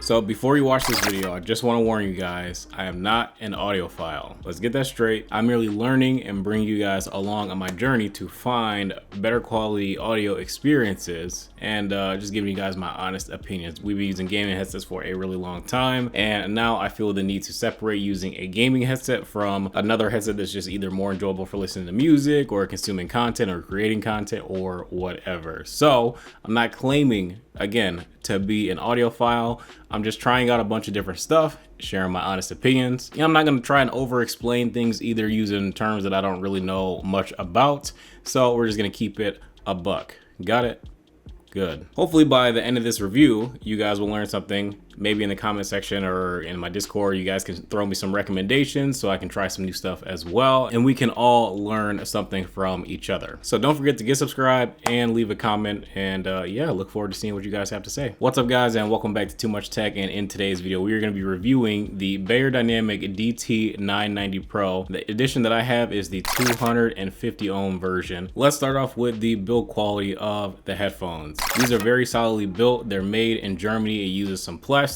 So before you watch this video, I just want to warn you guys, I am not an audiophile. Let's get that straight. I'm merely learning and bringing you guys along on my journey to find better quality audio experiences and just giving you guys my honest opinions. We've been using gaming headsets for a really long time, and now I feel the need to separate using a gaming headset from another headset that's just either more enjoyable for listening to music or consuming content or creating content or whatever. So I'm not claiming, again, to be an audiophile. I'm just trying out a bunch of different stuff, sharing my honest opinions. I'm not gonna try and over explain things either using terms that I don't really know much about. So we're just gonna keep it a buck. Got it? Good. Hopefully by the end of this review, you guys will learn something. Maybe in the comment section or in my Discord, you guys can throw me some recommendations so I can try some new stuff as well. And we can all learn something from each other. So don't forget to get subscribed and leave a comment. And yeah, look forward to seeing what you guys have to say. What's up, guys, and welcome back to Too Much Tech. And in today's video, we are going to be reviewing the Beyerdynamic DT990 Pro. The edition that I have is the 250 ohm version. Let's start off with the build quality of the headphones. These are very solidly built. They're made in Germany. It uses some plastics,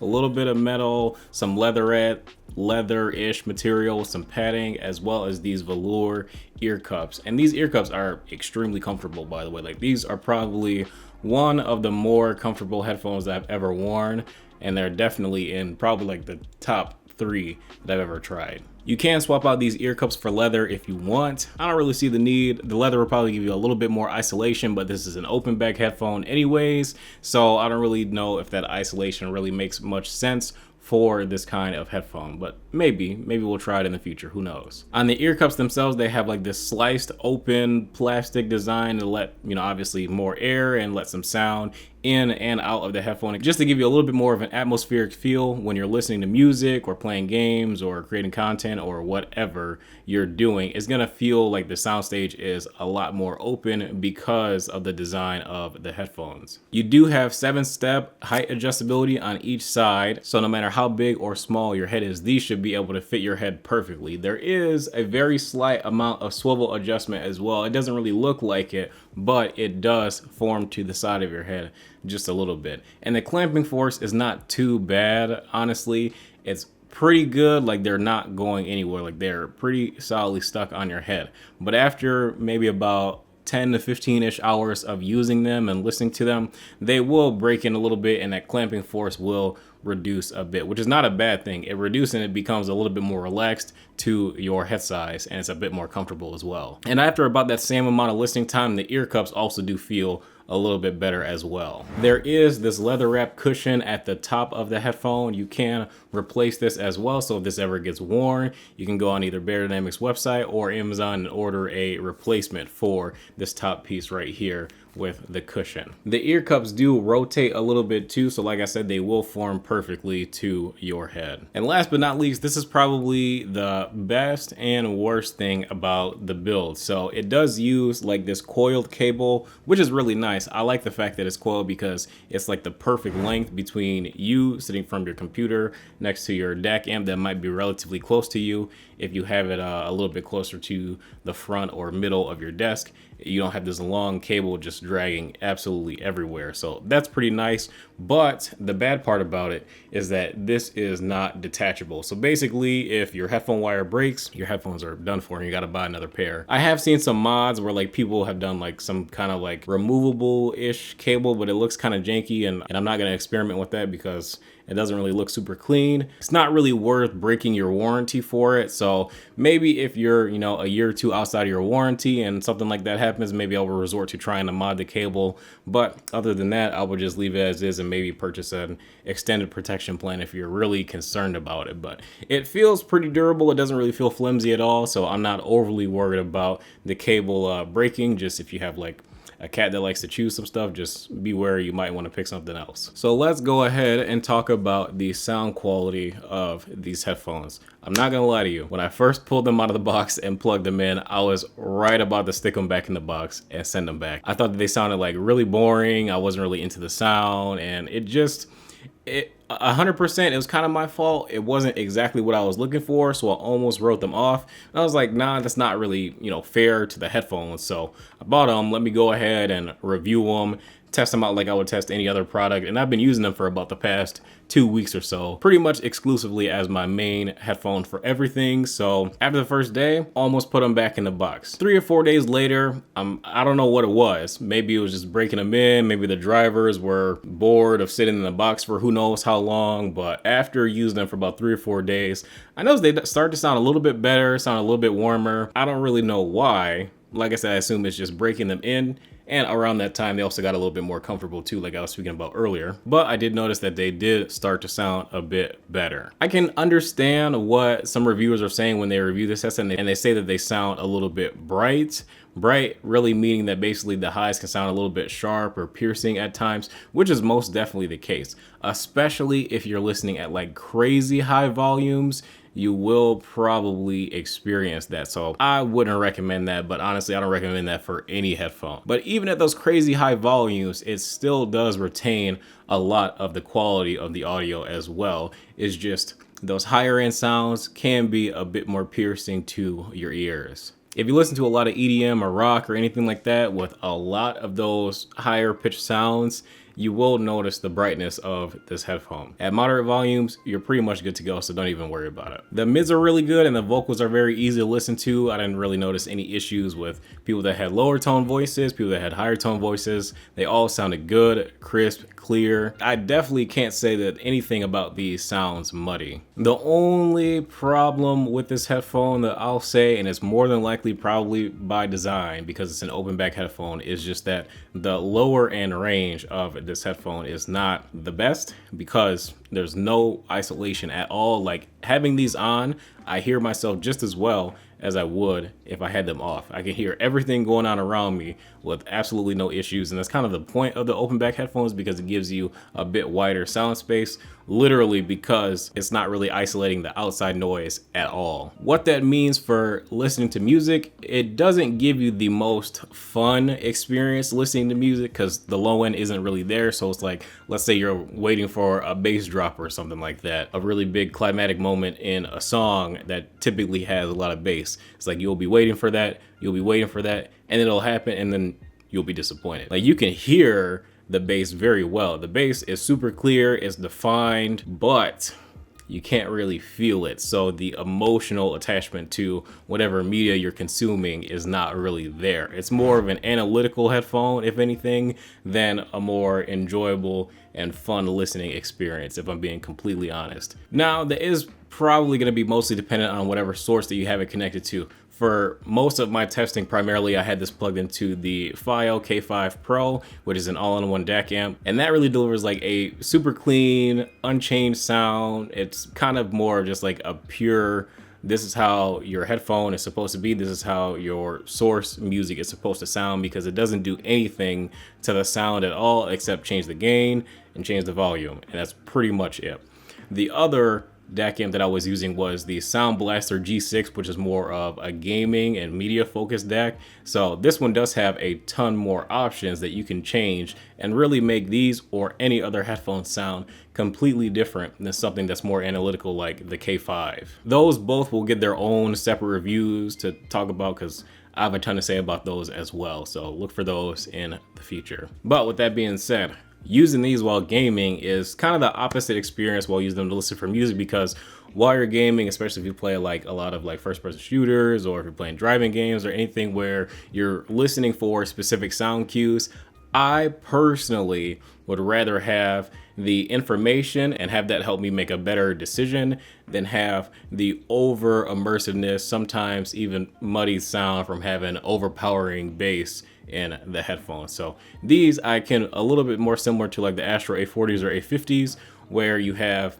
a little bit of metal, some leather-ish material, some padding, as well as these velour ear cups. And these ear cups are extremely comfortable, by the way. Like, these are probably one of the more comfortable headphones that I've ever worn, and they're definitely in probably like the top 3 that I've ever tried. You can swap out these ear cups for leather if you want. I don't really see the need. The leather will probably give you a little bit more isolation, but this is an open back headphone anyways, so I don't really know if that isolation really makes much sense for this kind of headphone, but maybe we'll try it in the future, who knows. On the ear cups themselves, they have like this sliced open plastic design to let, obviously more air and let some sound in and out of the headphone, just to give you a little bit more of an atmospheric feel when you're listening to music or playing games or creating content or whatever you're doing. It's gonna feel like the soundstage is a lot more open because of the design of the headphones. You do have 7-step height adjustability on each side, so no matter how big or small your head is, these should be able to fit your head perfectly. There is a very slight amount of swivel adjustment as well. It doesn't really look like it, but it does form to the side of your head just a little bit. And the clamping force is not too bad, honestly. It's pretty good. Like, they're not going anywhere. Like, they're pretty solidly stuck on your head. But after maybe about 10 to 15-ish hours of using them and listening to them, they will break in a little bit, and that clamping force will reduce a bit, which is not a bad thing. It reduces and it becomes a little bit more relaxed to your head size, and it's a bit more comfortable as well. And after about that same amount of listening time, the ear cups also do feel a little bit better as well. There is this leather wrap cushion at the top of the headphone. You can replace this as well, so if this ever gets worn, you can go on either Beyerdynamic's website or Amazon and order a replacement for this top piece right here with the cushion. The ear cups do rotate a little bit too, so like I said, they will form perfectly to your head. And last but not least, this is probably the best and worst thing about the build. So it does use like this coiled cable, which is really nice. I like the fact that it's coiled because it's like the perfect length between you sitting from your computer next to your DAC amp that might be relatively close to you. If you have it a little bit closer to the front or middle of your desk, you don't have this long cable just dragging absolutely everywhere. So that's pretty nice. But the bad part about it is that this is not detachable. So basically, if your headphone wire breaks, your headphones are done for and you got to buy another pair. I have seen some mods where like people have done like some kind of like removable-ish cable, but it looks kind of janky, and I'm not going to experiment with that because it doesn't really look super clean. It's not really worth breaking your warranty for it. So maybe if you're, a year or 2 outside of your warranty and something like that happens, maybe I will resort to trying to mod the cable. But other than that, I would just leave it as is and maybe purchase an extended protection plan if you're really concerned about it. But it feels pretty durable. It doesn't really feel flimsy at all. So I'm not overly worried about the cable breaking. Just if you have like a cat that likes to chew some stuff, just be wary, you might want to pick something else. So let's go ahead and talk about the sound quality of these headphones. I'm not gonna lie to you, when I first pulled them out of the box and plugged them in, I was right about to stick them back in the box and send them back. I thought that they sounded like really boring. I wasn't really into the sound, and it 100%, it was kind of my fault. It wasn't exactly what I was looking for, so I almost wrote them off. And I was like, nah, that's not really, fair to the headphones. So I bought them. Let me go ahead and review them, test them out like I would test any other product, and I've been using them for about the past 2 weeks or so, pretty much exclusively as my main headphone for everything. So after the first day, almost put them back in the box. 3 or 4 days later, I don't know what it was. Maybe it was just breaking them in. Maybe the drivers were bored of sitting in the box for who knows how long. But after using them for about 3 or 4 days, I noticed they start to sound a little bit better, sound a little bit warmer. I don't really know why. Like I said, I assume it's just breaking them in. And around that time, they also got a little bit more comfortable too, like I was speaking about earlier. But I did notice that they did start to sound a bit better. I can understand what some reviewers are saying when they review this headset, and they say that they sound a little bit bright. Bright really meaning that basically the highs can sound a little bit sharp or piercing at times, which is most definitely the case. Especially if you're listening at like crazy high volumes, you will probably experience that. So I wouldn't recommend that, but honestly, I don't recommend that for any headphone. But even at those crazy high volumes, it still does retain a lot of the quality of the audio as well. It's just those higher end sounds can be a bit more piercing to your ears. If you listen to a lot of EDM or rock or anything like that with a lot of those higher pitched sounds, you will notice the brightness of this headphone. At moderate volumes, you're pretty much good to go, so don't even worry about it. The mids are really good and the vocals are very easy to listen to. I didn't really notice any issues with people that had lower tone voices, people that had higher tone voices. They all sounded good, crisp, clear. I definitely can't say that anything about these sounds muddy. The only problem with this headphone that I'll say, and it's more than likely probably by design because it's an open back headphone, is just that the lower end range of this headphone is not the best because there's no isolation at all. Like having these on, I hear myself just as well as I would if I had them off. I can hear everything going on around me with absolutely no issues. And that's kind of the point of the open back headphones, because it gives you a bit wider sound space, literally because it's not really isolating the outside noise at all. What that means for listening to music, it doesn't give you the most fun experience listening to music because the low end isn't really there. So it's like, let's say you're waiting for a bass drop or something like that, a really big climatic moment in a song that typically has a lot of bass. It's like you'll be waiting for that, and it'll happen, and then you'll be disappointed. Like you can hear the bass very well. The bass is super clear, it's defined, but you can't really feel it. So the emotional attachment to whatever media you're consuming is not really there. It's more of an analytical headphone, if anything, than a more enjoyable and fun listening experience, if I'm being completely honest. Now, that is probably going to be mostly dependent on whatever source that you have it connected to. For most of my testing, primarily I had this plugged into the FiO K5 Pro, which is an all-in-one DAC amp, and that really delivers like a super clean, unchanged sound. It's kind of more just like a pure, this is how your headphone is supposed to be, this is how your source music is supposed to sound, because it doesn't do anything to the sound at all except change the gain and change the volume, and that's pretty much it. The other DAC amp that I was using was the Sound Blaster G6, which is more of a gaming and media focused DAC. So this one does have a ton more options that you can change and really make these or any other headphones sound completely different than something that's more analytical like the K5. Those both will get their own separate reviews to talk about because I have a ton to say about those as well. So look for those in the future. But with that being said, using these while gaming is kind of the opposite experience while using them to listen for music, because while you're gaming, especially if you play like a lot of like first-person shooters, or if you're playing driving games or anything where you're listening for specific sound cues, I personally would rather have the information and have that help me make a better decision than have the over immersiveness, sometimes even muddy sound from having overpowering bass in the headphones. So these I can a little bit more similar to like the Astro A40s or A50s, where you have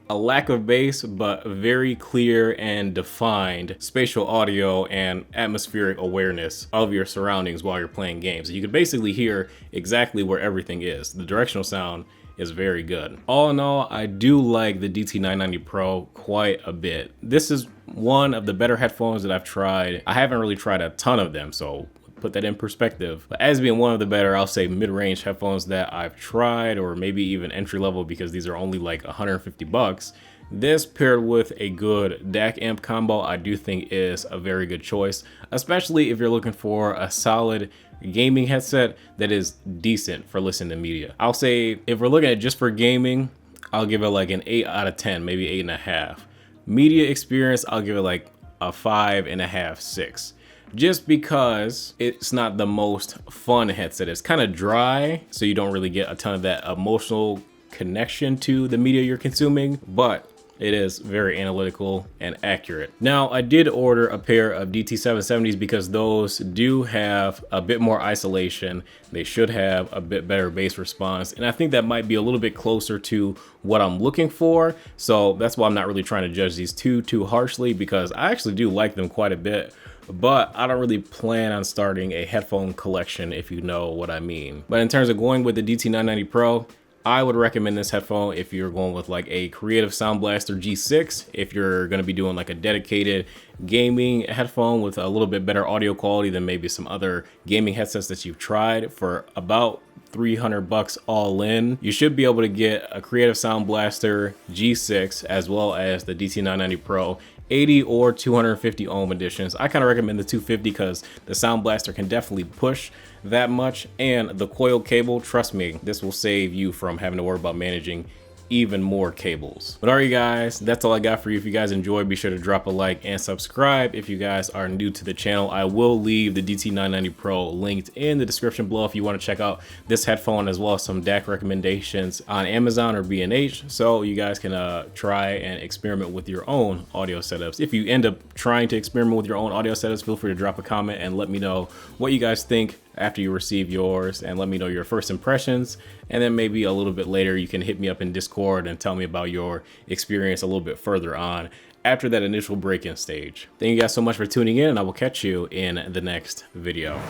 a lack of bass but very clear and defined spatial audio and atmospheric awareness of your surroundings while you're playing games. You can basically hear exactly where everything is. The directional sound is very good. All in all, I do like the DT990 Pro quite a bit. This is one of the better headphones that I've tried. I haven't really tried a ton of them, so put that in perspective. But as being one of the better, I'll say mid-range headphones that I've tried, or maybe even entry level, because these are only like 150 bucks. This paired with a good DAC amp combo, I do think is a very good choice, especially if you're looking for a solid gaming headset that is decent for listening to media. I'll say if we're looking at just for gaming, I'll give it like an 8 out of 10, maybe 8.5. Media experience, I'll give it like a 5.5, 6. Just because it's not the most fun headset. It's kind of dry, so you don't really get a ton of that emotional connection to the media you're consuming, but it is very analytical and accurate. Now, I did order a pair of DT770s because those do have a bit more isolation. They should have a bit better bass response, and I think that might be a little bit closer to what I'm looking for. So that's why I'm not really trying to judge these too harshly, because I actually do like them quite a bit. But I don't really plan on starting a headphone collection, if you know what I mean. But in terms of going with the DT990 Pro, I would recommend this headphone if you're going with like a Creative Sound Blaster G6, if you're going to be doing like a dedicated gaming headphone with a little bit better audio quality than maybe some other gaming headsets that you've tried. For about $300 all in, you should be able to get a Creative Sound Blaster G6 as well as the DT990 Pro 80 or 250 ohm editions. I kind of recommend the 250 because the Sound Blaster can definitely push that much, and the coil cable, trust me, this will save you from having to worry about managing even more cables. But all right, guys, that's all I got for you. If you guys enjoyed, be sure to drop a like and subscribe. If you guys are new to the channel, I will leave the DT990 Pro linked in the description below if you want to check out this headphone, as well as some DAC recommendations on Amazon or B&H, so you guys can try and experiment with your own audio setups. If you end up trying to experiment with your own audio setups, feel free to drop a comment and let me know what you guys think after you receive yours, and let me know your first impressions. And then maybe a little bit later you can hit me up in Discord and tell me about your experience a little bit further on after that initial break-in stage. Thank you guys so much for tuning in, and I will catch you in the next video.